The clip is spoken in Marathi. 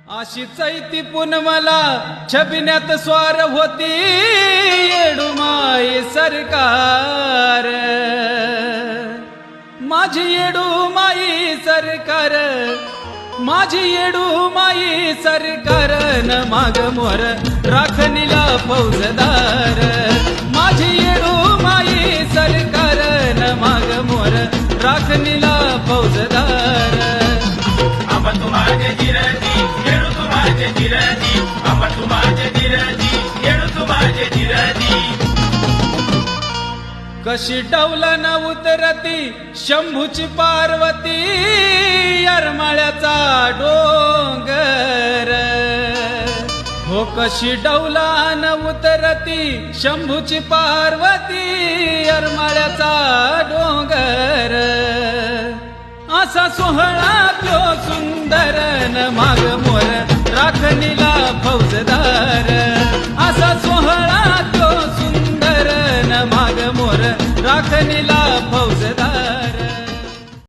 अशी चैती पुनमला छबिन्यात स्वार होती येडूमाई सरकार, माझी येडूमाई सरकार, माझी येडूमाई सरकार न माग मोर राखणीला फौजदार, माझी येडूमाई सरकार न माग मोर राखणीला फौजदार. आंबा तू माझे जिरती येडू तू माझे जिरती, आंबा तू माझे जिरती येडू तू माझे जिरती. कशी डौलन उतरती शंभूची पार्वती येरमाळ्याचा डोंगर, हो कशी डौलान उतरती शंभूची पार्वती येरमाळ्याचा डोंगर. असा सोहळा तो सुंदर न माग मोर राखणीला फौजदार, असा सोहळा तो सुंदर न माग मोर राखणीला फौजदार.